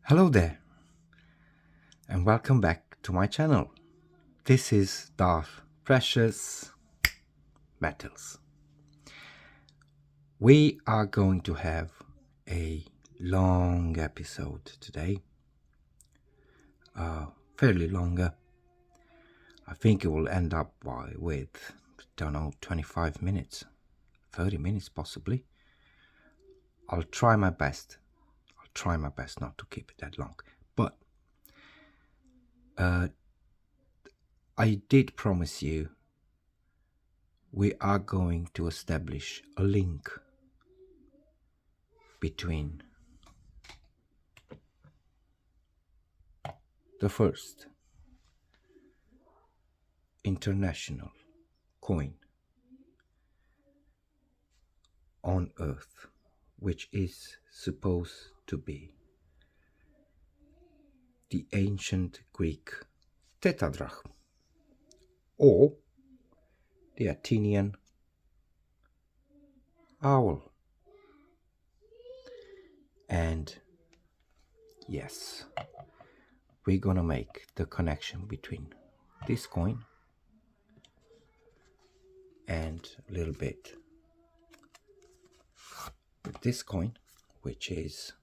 Hello there, and welcome back to my channel. This is Darth Precious Metals. We are going to have a long episode today, fairly longer. I think it will end up with, 25 minutes, 30 minutes possibly. I'll try my best not to keep it that long, but I did promise you we are going to establish a link between the first international coin on Earth, which is supposed to be the ancient Greek tetradrachm, or the Athenian Owl. And yes, we're gonna make the connection between this coin and a little bit with this coin, which is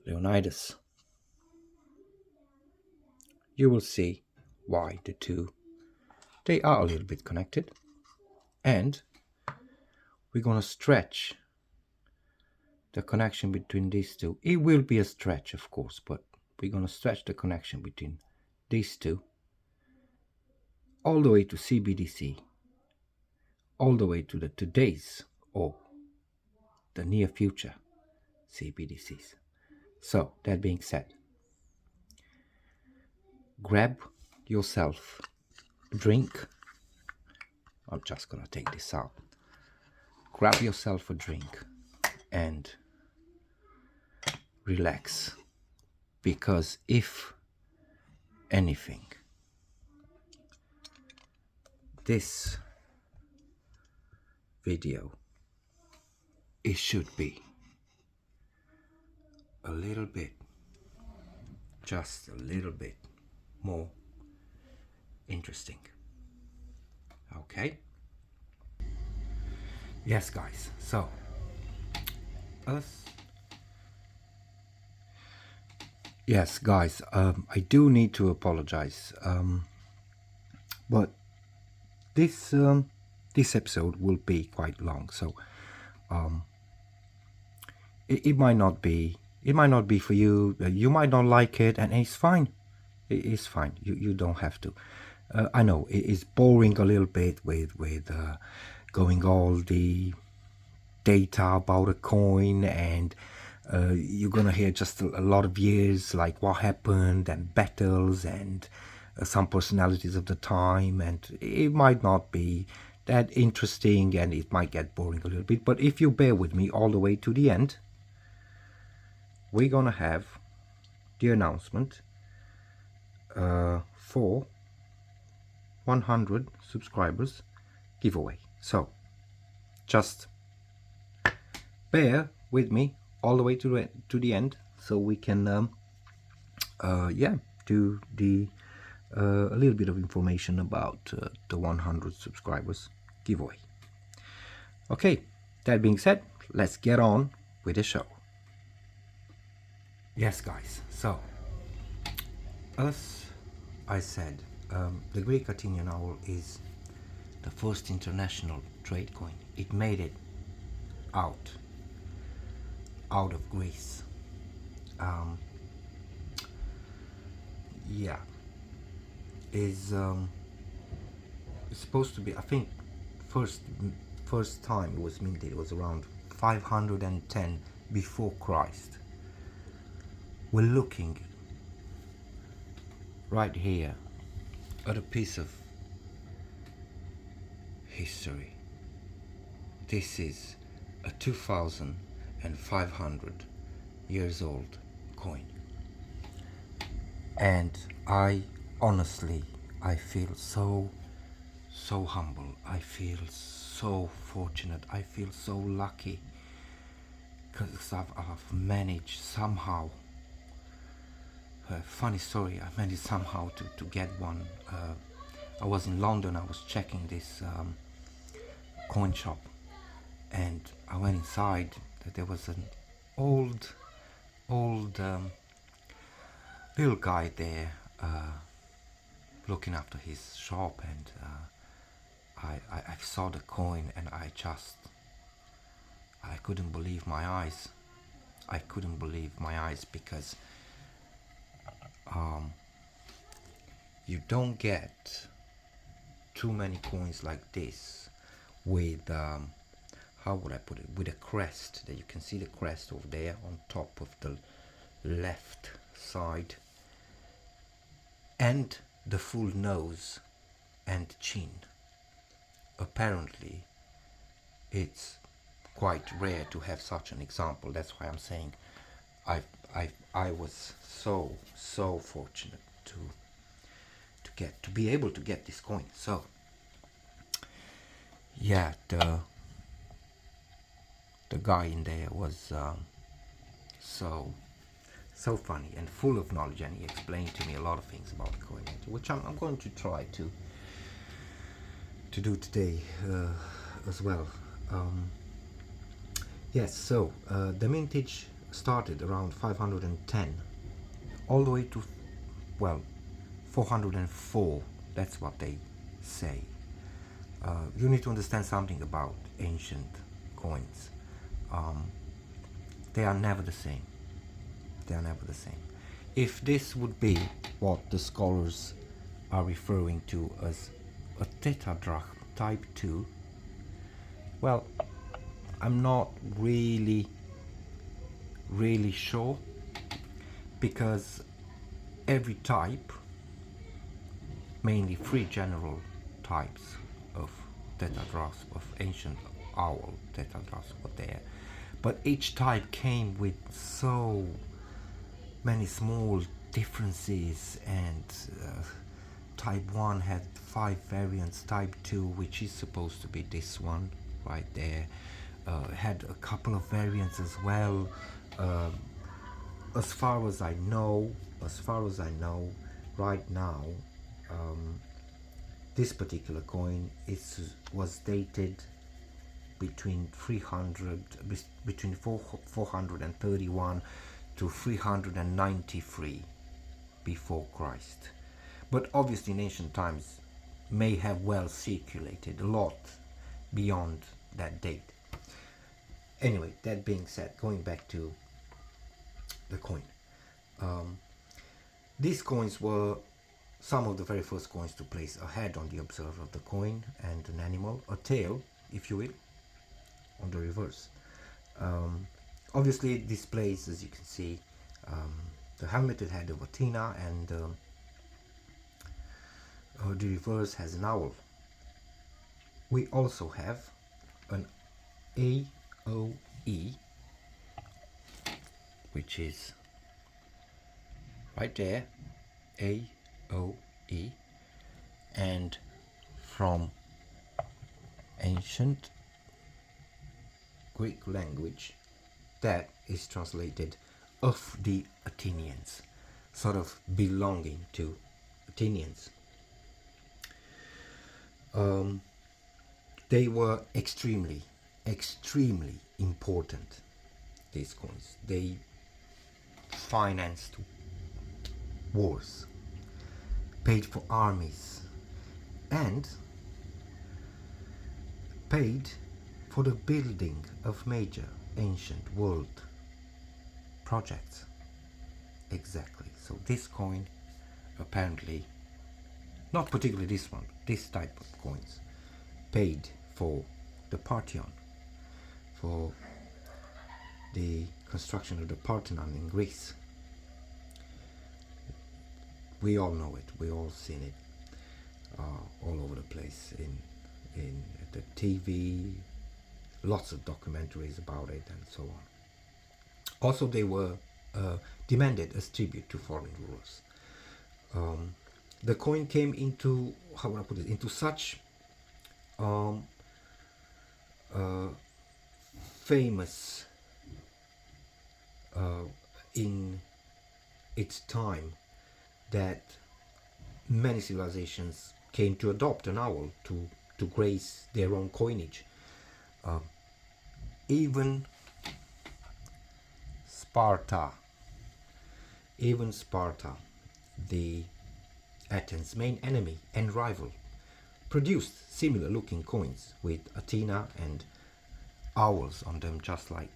Leonidas. You will see why the two, they are a little bit connected, and we're gonna stretch the connection between these two. It will be a stretch, of course, but we're gonna stretch the connection between these two all the way to CBDC, all the way to the today's or the near future CBDCs. So, that being said, grab yourself a drink. I'm just gonna take this out. Grab yourself a drink and relax, because if anything, this video, it should be a little bit, just a little bit more interesting. Okay? Yes, guys, so yes, guys, I do need to apologize, but this episode will be quite long, so it might not be for you. You might not like it, and it's fine. It is fine. You don't have to. I know it is boring a little bit with going all the data about a coin, and you're gonna hear just a lot of years, like what happened and battles and some personalities of the time, and it might not be that interesting, and it might get boring a little bit. But if you bear with me all the way to the end, we're gonna have the announcement for 100 subscribers giveaway. So just bear with me all the way to the end, so we can do the a little bit of information about the 100 subscribers giveaway. Okay, that being said, let's get on with the show. Yes, guys, so as I said, the Greek Athenian Owl is the first international trade coin. It made it out of Greece. Is supposed to be, I think, first time it was minted, it was around 510 before Christ. We're looking right here at a piece of history. This is a 2,500 years old coin, and I honestly, I feel so humble. I feel so fortunate. I feel so lucky because I've managed somehow, funny story, I managed somehow to get one. I was in London, I was checking this coin shop, and I went inside. There was an old little guy there looking after his shop, and I saw the coin, and I couldn't believe my eyes. I couldn't believe my eyes, because you don't get too many coins like this with how would I put it, with a crest. That you can see the crest over there on top of the left side, and the full nose and chin. Apparently it's quite rare to have such an example. That's why I'm saying I was so fortunate to be able to get this coin. So yeah, the guy in there was so funny and full of knowledge, and he explained to me a lot of things about the coin, which I'm going to try to do today as well. Yes, so the mintage started around 510 all the way to, well, 404. That's what they say. You need to understand something about ancient coins. They are never the same. They are never the same. If this would be what the scholars are referring to as a tetradrachm type 2, well, I'm not really sure, because every type, mainly 3 general types of tetradrachms, of ancient owl tetradrachms were there, but each type came with so many small differences, and type 1 had 5 variants, type 2, which is supposed to be this one right there, had a couple of variants as well. As far as I know right now, this particular coin was dated between 431 to 393 before Christ. But obviously in ancient times may have well circulated a lot beyond that date. Anyway, that being said, going back to the coin. These coins were some of the very first coins to place a head on the observer of the coin, and an animal, a tail, if you will, on the reverse. Obviously it displays, as you can see, the helmeted head of Athena, and the reverse has an owl. We also have an AOE, which is right there, AOE, and from ancient Greek language, that is translated of the Athenians, sort of belonging to Athenians. They were extremely important, these coins. They financed wars, paid for armies, and paid for the building of major ancient world projects. Exactly. So this coin, apparently, not particularly this one, this type of coins, paid for the Parthenon, for the construction of the Parthenon in Greece. We all know it, we all seen it all over the place in the TV, lots of documentaries about it, and so on. Also, they were demanded as tribute to foreign rulers. The coin came into, how would I put it, into such famous in its time that many civilizations came to adopt an owl to grace their own coinage. Even Sparta, even Sparta, the Athens' main enemy and rival, produced similar looking coins with Athena and owls on them, just like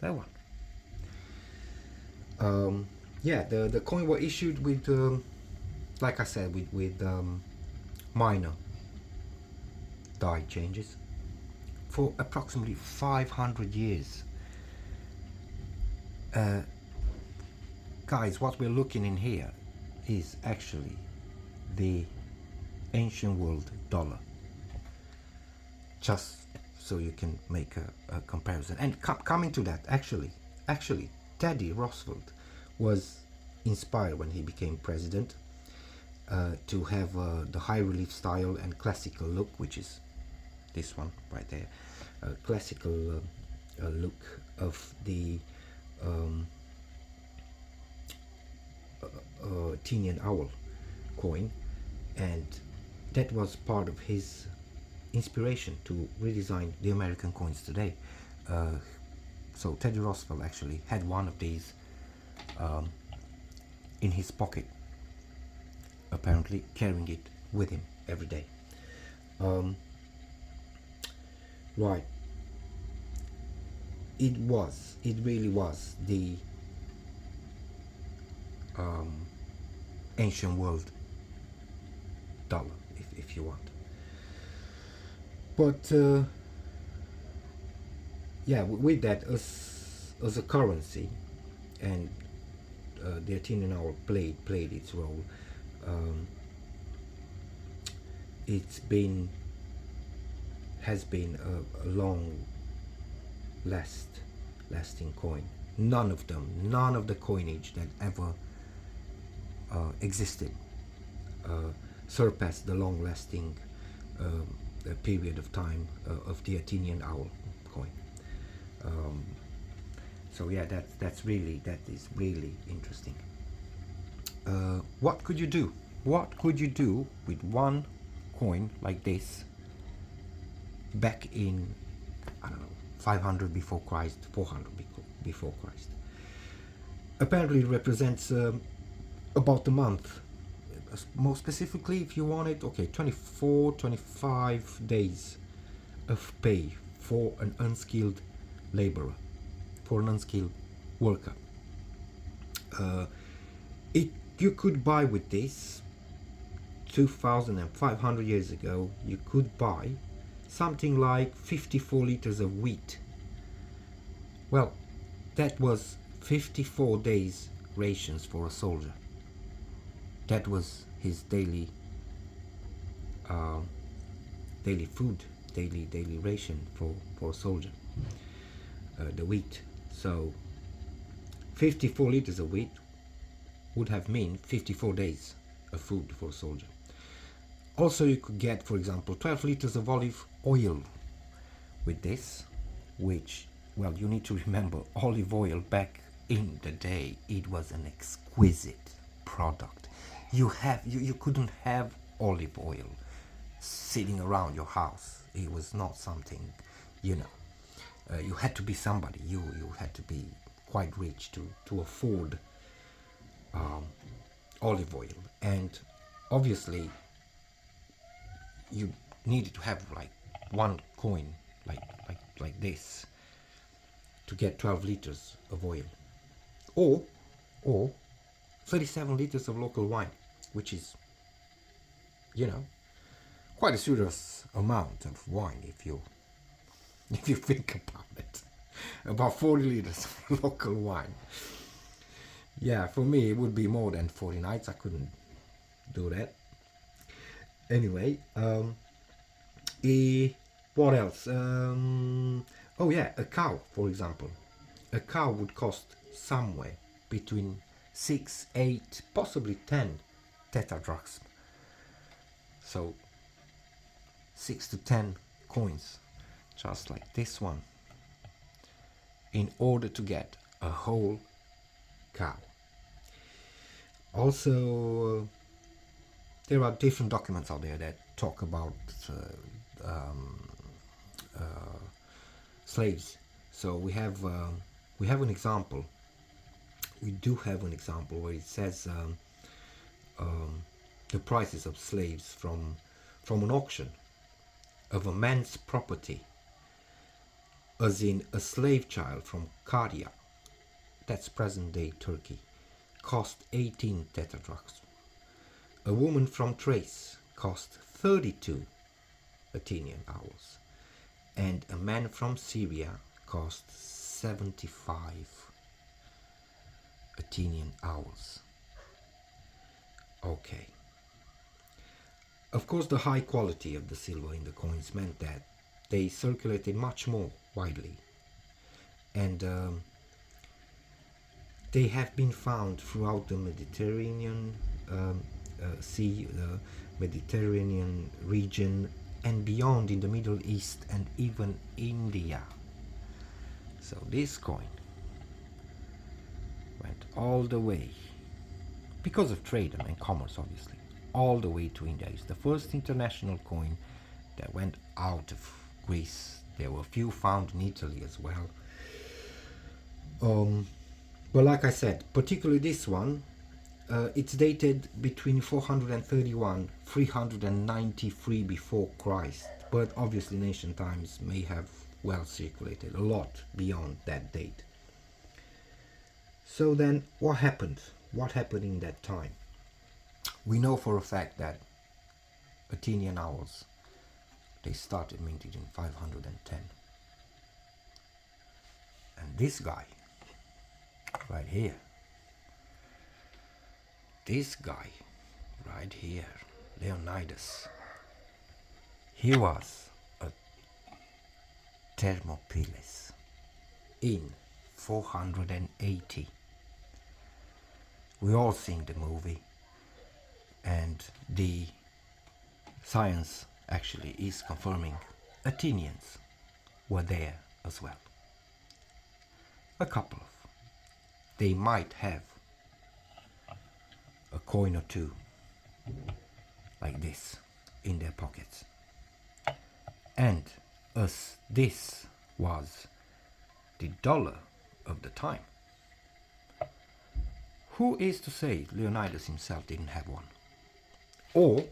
that one. Yeah, the coin were issued with, like I said, with minor die changes for approximately 500 years. Guys, what we're looking in here is actually the ancient world dollar, just so you can make a comparison. And coming to that, actually Teddy Roosevelt was inspired when he became president to have the high relief style and classical look, which is this one right there, classical look of the Athenian Owl coin, and that was part of his inspiration to redesign the American coins today. So Teddy Roosevelt actually had one of these in his pocket, apparently carrying it with him every day. Right. It really was the ancient world dollar, if you want. But yeah, with that as a currency, and the Athenian Owl played its role. Has been a long lasting coin. None of the coinage that ever existed surpassed the long lasting period of time of the Athenian Owl coin. So yeah, that is really interesting. What could you do? What could you do with one coin like this back in, I don't know, 500 before Christ, 400 before Christ? Apparently it represents about a month. More specifically, if you want it, okay, 25 days of pay for an unskilled laborer, for an unskilled worker. You could buy with this 2,500 years ago, you could buy something like 54 liters of wheat. Well, that was 54 days rations for a soldier. That was his daily food, daily ration for a soldier, the wheat. So 54 liters of wheat would have meant 54 days of food for a soldier. Also, you could get, for example, 12 liters of olive oil with this, which, well, you need to remember, olive oil back in the day, it was an exquisite product. You couldn't have olive oil sitting around your house. It was not something, you had to be somebody. You had to be quite rich to afford olive oil, and obviously you needed to have like one coin like this to get 12 liters of oil, or 37 liters of local wine, which is, quite a serious amount of wine if you think about it. About 40 liters of local wine. Yeah, for me it would be more than 40 nights. I couldn't do that. Anyway, what else? Oh yeah, a cow, for example. A cow would cost somewhere between 6, 8, possibly 10 tetradrachms. So 6 to 10 coins, just like this one, in order to get a whole cow. Also, there are different documents out there that talk about slaves. So we have an example. We do have an example where it says the prices of slaves from an auction of a man's property, as in a slave child from Karya, that's present-day Turkey, cost 18 tetradrachms. A woman from Thrace cost 32 Athenian owls, and a man from Syria cost 75 Athenian owls. Okay. Of course, the high quality of the silver in the coins meant that they circulated much more widely, and they have been found throughout the Mediterranean Sea, the Mediterranean region, and beyond in the Middle East and even India. So this coin went all the way, because of trade and commerce obviously, all the way to India. It's the first international coin that went out of Greece. There were a few found in Italy as well. But like I said, particularly this one, it's dated between 431 393 before Christ, but obviously in ancient times may have well circulated a lot beyond that date. So then what happened? What happened in that time? We know for a fact that Athenian owls, they started minted in 510. And this guy, right here, this guy, right here, Leonidas, he was a Thermopylae in 480. We all seen the movie, and the science actually is confirming Athenians were there as well. A couple of. They might have a coin or two like this in their pockets. And as this was the dollar of the time, who is to say Leonidas himself didn't have one? Or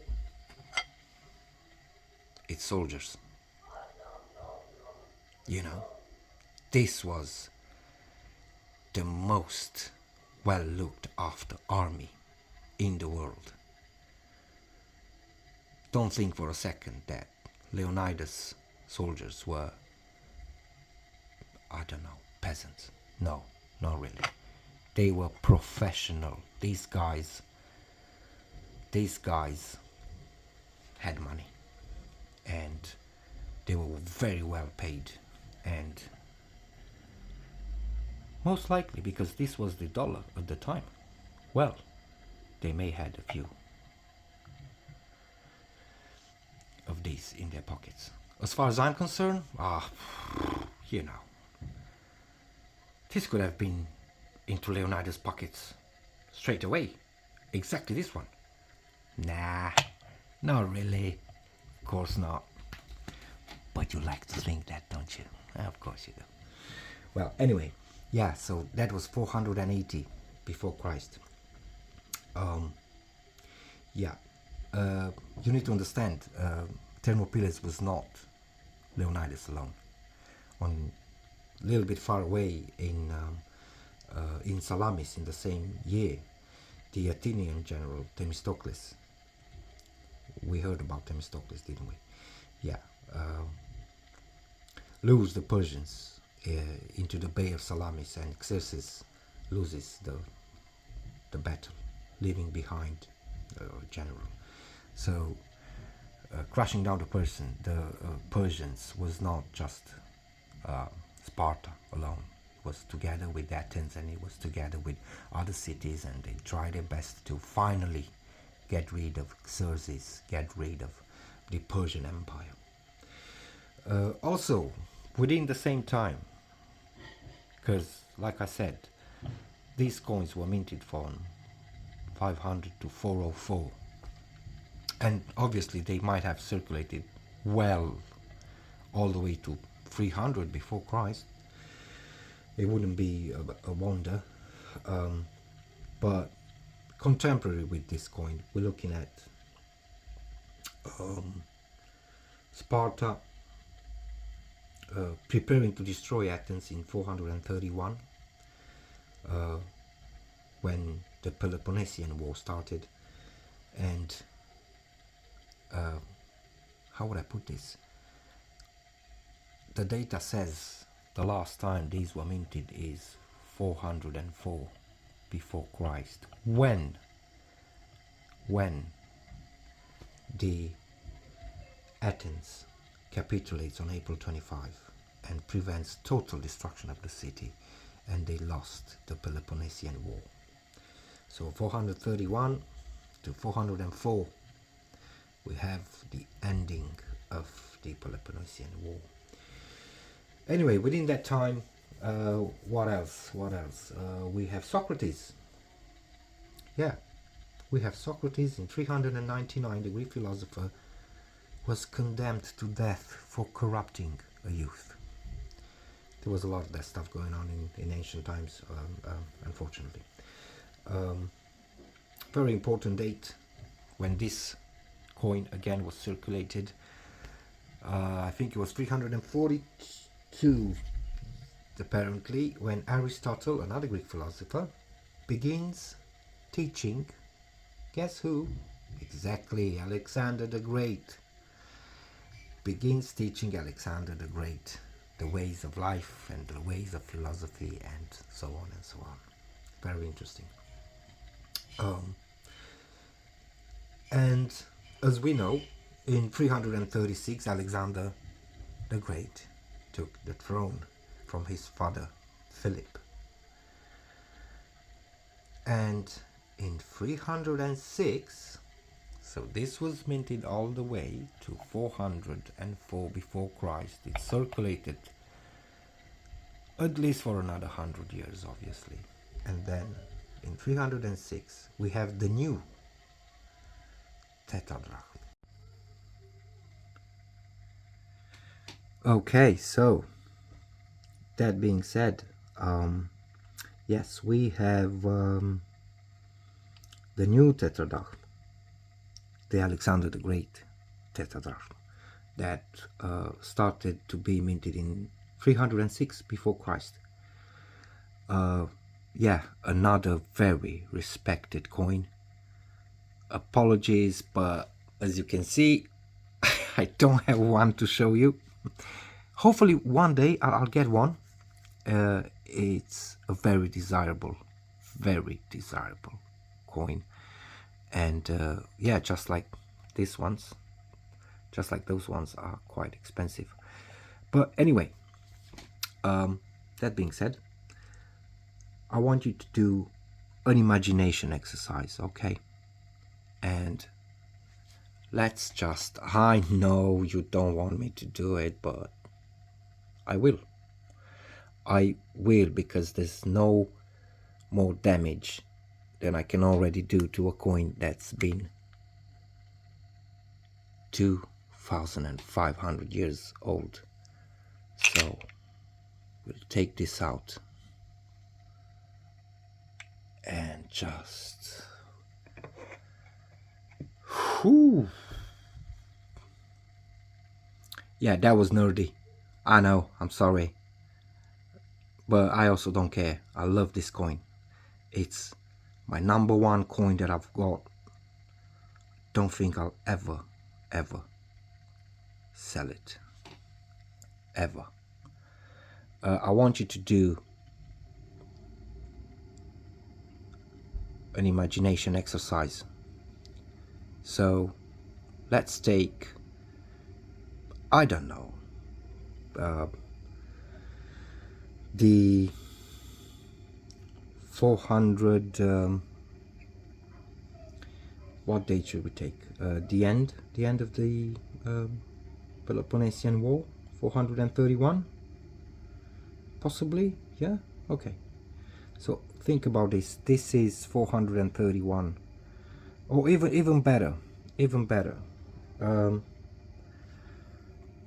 its soldiers. You know, this was the most well looked after army in the world. Don't think for a second that Leonidas' soldiers were, I don't know, peasants. No, not really. They were professional. These guys had money, and they were very well paid, and most likely because this was the dollar at the time, well, they may had a few of these in their pockets. As far as I'm concerned, you know, this could have been into Leonidas' pockets straight away. Exactly this one. Nah, not really. Of course not. But you like to think that, don't you? Of course you do. Well, anyway, yeah, so that was 480 before Christ. You need to understand, Thermopylae was not Leonidas alone. On a little bit far away in Salamis in the same year, the Athenian general Themistocles, we heard about Themistocles, didn't we? Yeah, lose the Persians into the Bay of Salamis, and Xerxes loses the battle, leaving behind a general. So crashing down the Persians was not just Sparta alone. It was together with Athens, and it was together with other cities, and they tried their best to finally get rid of Xerxes, get rid of the Persian Empire. Also, within the same time, because like I said, these coins were minted from 500 to 404, and obviously they might have circulated well all the way to 300 before Christ. It wouldn't be a wonder. But contemporary with this coin, we're looking at Sparta preparing to destroy Athens in 431, when the Peloponnesian War started. And how would I put this? The data says the last time these were minted is 404 before Christ, when the Athens capitulates on April 25 and prevents total destruction of the city, and they lost the Peloponnesian War. So 431 to 404, we have the ending of the Peloponnesian War. Anyway, within that time, what else? We have Socrates. Yeah, we have Socrates in 399. The Greek philosopher was condemned to death for corrupting a youth. There was a lot of that stuff going on in ancient times, unfortunately. Very important date when this coin again was circulated. I think it was 342, apparently, when Aristotle, another Greek philosopher, begins teaching, guess who? Exactly, Alexander the Great. Begins teaching Alexander the Great the ways of life and the ways of philosophy and so on and so on. Very interesting. And as we know, in 336, Alexander the Great took the throne from his father Philip. And in 306, so this was minted all the way to 404 before Christ. It circulated at least for another 100 years, obviously. And then in 306, we have the new tetradrachm. Okay, so that being said, yes, we have the new tetradrachm, the Alexander the Great tetradrachm, that started to be minted in 306 before Christ. Yeah, another very respected coin. Apologies, but as you can see, I don't have one to show you. Hopefully one day I'll get one. It's a very desirable coin, and yeah, just like these ones, just like those ones, are quite expensive. But anyway, that being said, I want you to do an imagination exercise, okay? And let's just, I know you don't want me to do it, but I will, because there's no more damage than I can already do to a coin that's been 2,500 years old. So we'll take this out and just, whew. Yeah, that was nerdy. I know, I'm sorry. But I also don't care. I love this coin. It's my number one coin that I've got. Don't think I'll ever sell it. Ever. I want you to do an imagination exercise. So let's take, I don't know, the 400, what date should we take? The end of the Peloponnesian War, 431, possibly. Yeah, okay. So Think about this. This is 431, or even better, even better.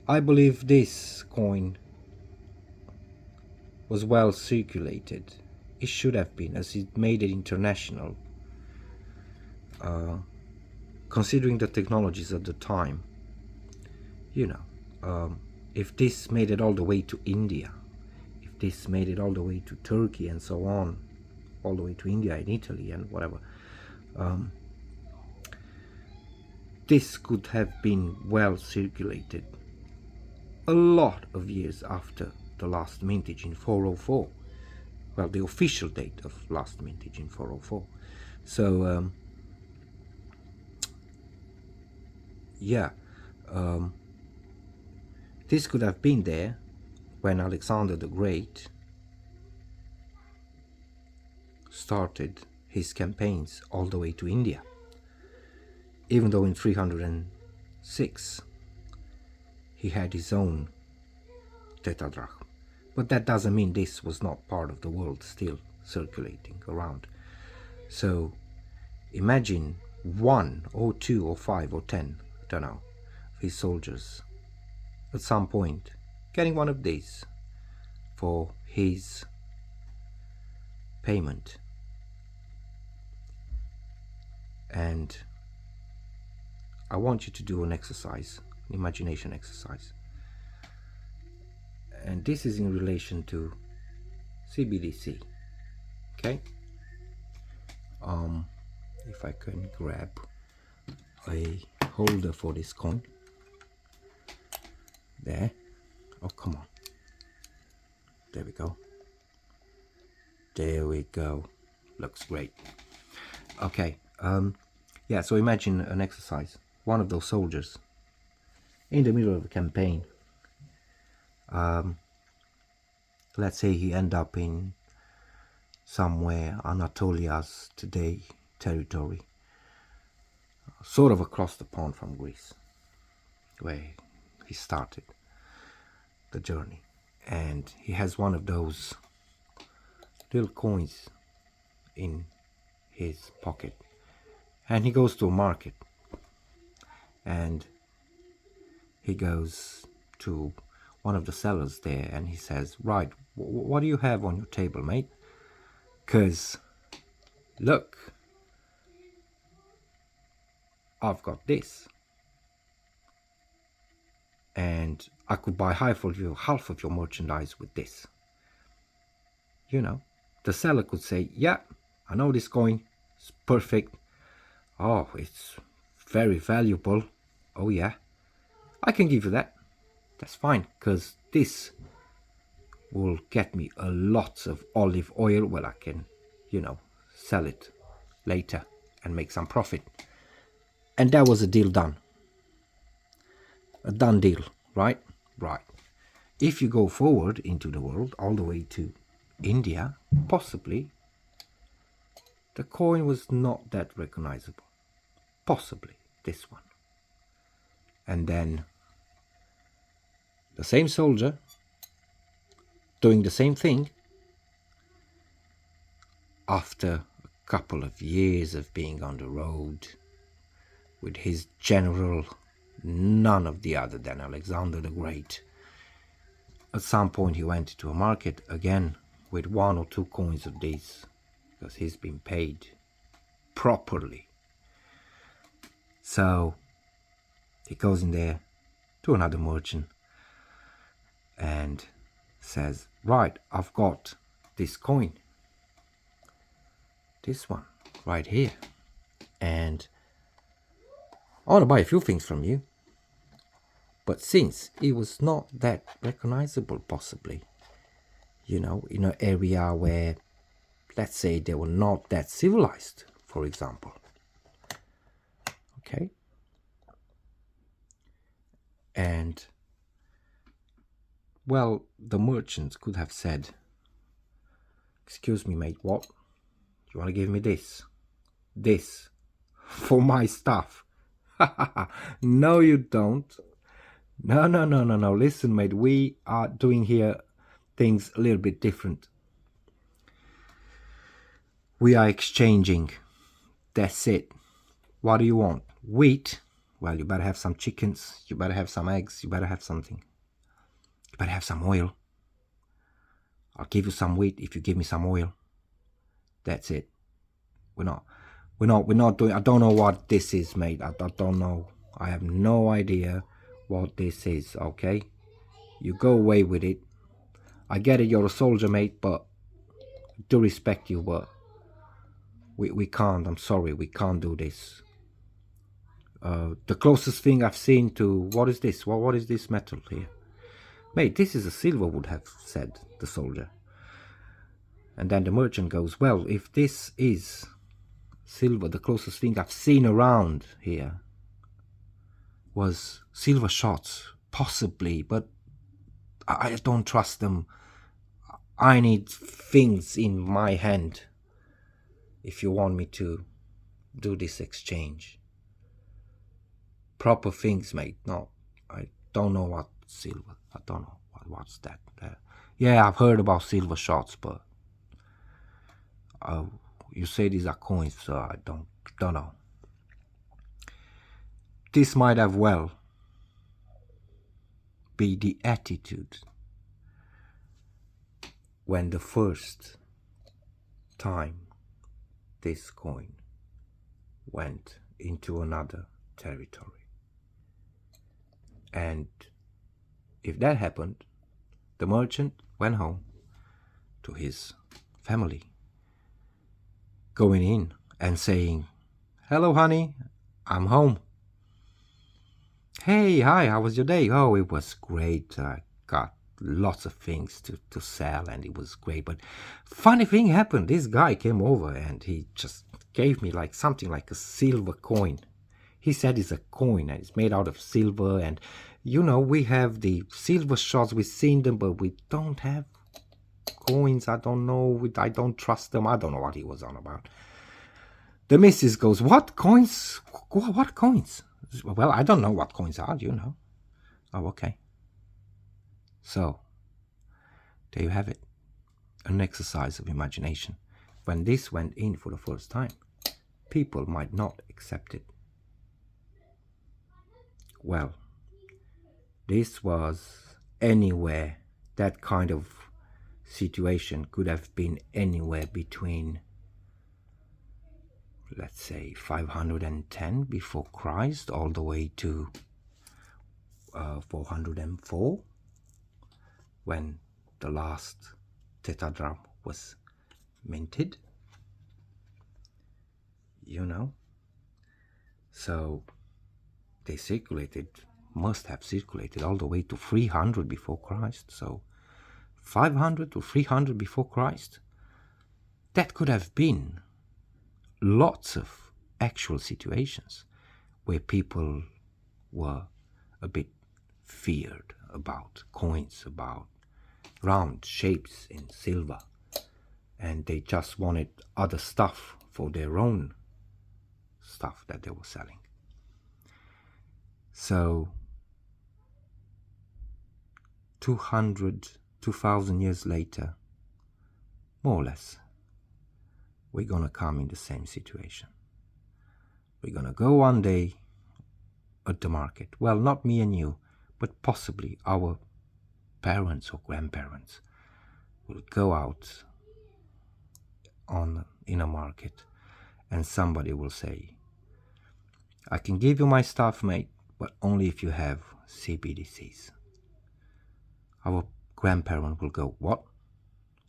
I believe this coin was well circulated. It should have been, as it made it international. Considering the technologies at the time, you know, if this made it all the way to India, if this made it all the way to Turkey and so on, all the way to India and Italy and whatever, this could have been well circulated a lot of years after the last mintage in 404. Well, the official date of last mintage in 404. So yeah, this could have been there when Alexander the Great started his campaigns all the way to India, even though in 306 he had his own tetradrachm. But that doesn't mean this was not part of the world still circulating around. So imagine 1 or 2 or 5 or 10, I don't know, of his soldiers at some point getting one of these for his payment. And I want you to do an exercise, an imagination exercise. And this is in relation to CBDC. Okay? If I can grab a holder for this coin. There. Oh, come on. There we go. There we go. Looks great. Okay. Yeah, so imagine an exercise. One of those soldiers in the middle of a campaign. Let's say he end up in somewhere Anatolia's today territory, sort of across the pond from Greece, where he started the journey, and he has one of those little coins in his pocket, and he goes to a market, and he goes to one of the sellers there, and he says, right, what do you have on your table, mate? Because look, I've got this, and I could buy half of your merchandise with this. You know, the seller could say, yeah, I know this coin, it's perfect. Oh, it's very valuable. Oh yeah, I can give you that. That's fine, because this will get me a lot of olive oil. Well, I can, you know, sell it later and make some profit. And that was a deal done. A done deal, right? Right. If you go forward into the world, all the way to India, possibly, the coin was not that recognizable. Possibly this one. And then the same soldier doing the same thing after a couple of years of being on the road with his general, none of the other than Alexander the Great. At some point he went to a market again with 1 or 2 coins of these, because he's been paid properly. So he goes in there to another merchant and says, right, I've got this coin, this one right here, and I want to buy a few things from you. But since it was not that recognizable, possibly, you know, in an area where, let's say, they were not that civilized, for example. Okay? And, well, the merchants could have said, excuse me, mate, what? You want to give me this? This? For my stuff? No, you don't. No. Listen, mate, we are doing here things a little bit different. We are exchanging. That's it. What do you want? Wheat? Well, you better have some chickens. You better have some eggs. You better have something. You better have some oil. I'll give you some wheat if you give me some oil. That's it. We're not doing. I don't know what this is, mate. I don't know. I have no idea what this is. Okay, you go away with it. I get it. You're a soldier, mate, but I do respect you, but we can't. I'm sorry, we can't do this. The closest thing I've seen to what is this? What is this metal here, mate? This is a silver, would have said the soldier. And then the merchant goes, well, if this is silver, the closest thing I've seen around here was silver shots, possibly, but I don't trust them. I need things in my hand if you want me to do this exchange. Proper things, mate. No, I don't know what silver. I don't know what's that. Yeah, I've heard about silver shots, but you say these are coins, so I don't know. This might have well be the attitude when the first time this coin went into another territory. And if that happened, the merchant went home to his family, going in and saying, hello, honey, I'm home. Hey, hi, how was your day? Oh, it was great. I got lots of things to sell and it was great. But funny thing happened. This guy came over and he just gave me like something like a silver coin. He said it's a coin and it's made out of silver. And, you know, we have the silver shots. We've seen them, but we don't have coins. I don't know. I don't trust them. I don't know what he was on about. The missus goes, what coins? What coins? Well, I don't know what coins are, you know. Oh, okay. So, there you have it. An exercise of imagination. When this went in for the first time, people might not accept it. Well, this was anywhere. That kind of situation could have been anywhere between, let's say, 510 before Christ all the way to 404, when the last tetradrachm was minted, you know. So they must have circulated all the way to 300 before Christ. So 500 to 300 before Christ, that could have been lots of actual situations where people were a bit feared about coins, about round shapes in silver, and they just wanted other stuff for their own stuff that they were selling. So 2,000 years later, more or less, we're gonna come in the same situation. We're gonna go one day at the market. Well, not me and you, but possibly our parents or grandparents will go out in a market and somebody will say, I can give you my stuff, mate, but only if you have CBDCs. Our grandparent will go, what?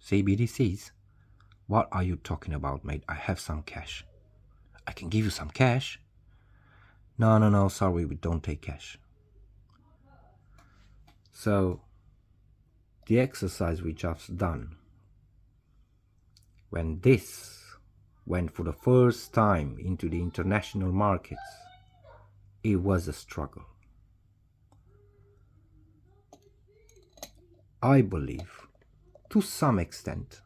CBDCs? What are you talking about, mate? I have some cash. I can give you some cash? No, sorry, we don't take cash. So, the exercise we just done, when this went for the first time into the international markets, it was a struggle. I believe, to some extent,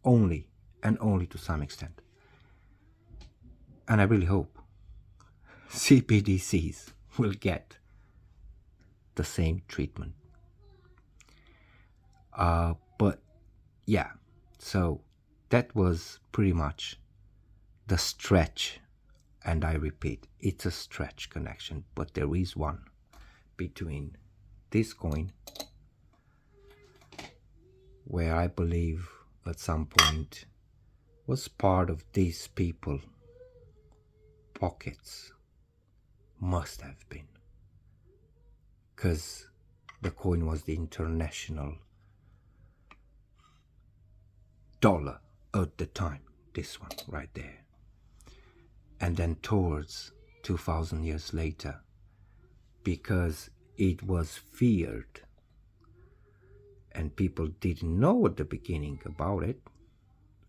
only and only to some extent, and I really hope CBDCs will get the same treatment. But yeah, so that was pretty much the stretch. And I repeat, it's a stretch connection, but there is one between this coin, where I believe at some point was part of these people pockets, must have been, because the coin was the international dollar at the time, this one right there. And then towards 2000 years later, because it was feared and people didn't know at the beginning about it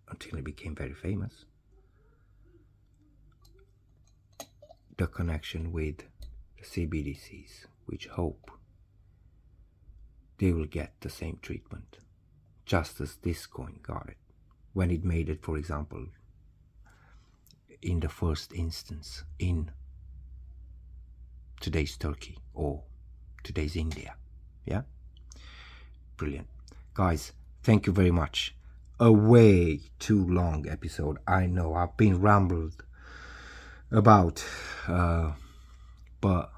until it became very famous, the connection with the CBDCs, which hope they will get the same treatment, just as this coin got it when it made it, for example, in the first instance in today's Turkey or today's India. Yeah, brilliant, guys. Thank you very much. A way too long episode, I know. I've been rambled about, but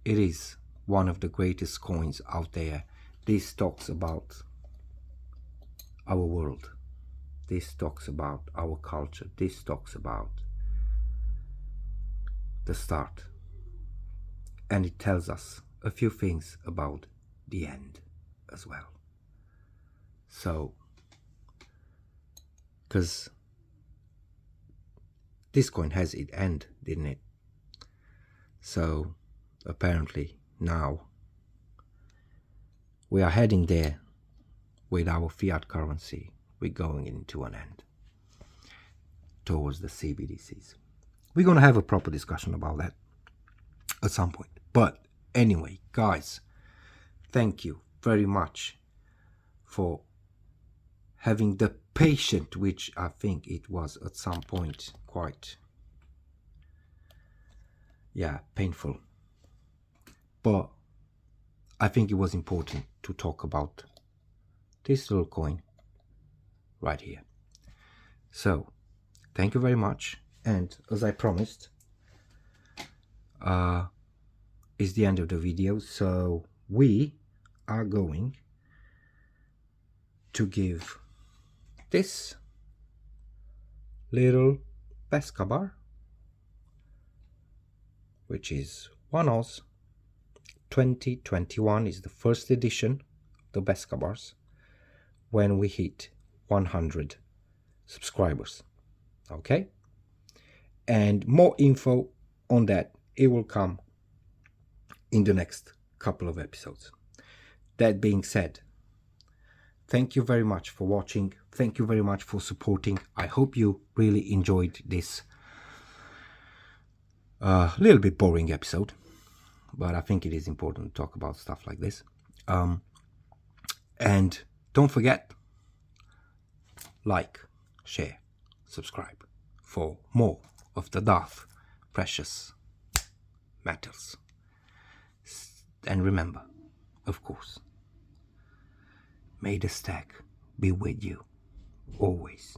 it is one of the greatest coins out there. This talks about our world. This talks about our culture. This talks about the start. And it tells us a few things about the end as well. So, because this coin has its end, didn't it? So, apparently now we are heading there with our fiat currency. We're going into an end towards the CBDCs. We're going to have a proper discussion about that at some point. But anyway, guys, thank you very much for having the patience, which I think it was at some point quite, painful. But I think it was important to talk about this little coin right here. So, thank you very much. And as I promised, is the end of the video. So we are going to give this little pesca bar, which is 1 Oz 2021, is the first edition of the pesca bars, when we hit 100 subscribers. Okay, and more info on that, it will come in the next couple of episodes. That being said, thank you very much for watching. Thank you very much for supporting. I hope you really enjoyed this little bit boring episode, but I think it is important to talk about stuff like this. And don't forget, like, share, subscribe for more of the Darth precious metals. And remember, of course, may the stack be with you always.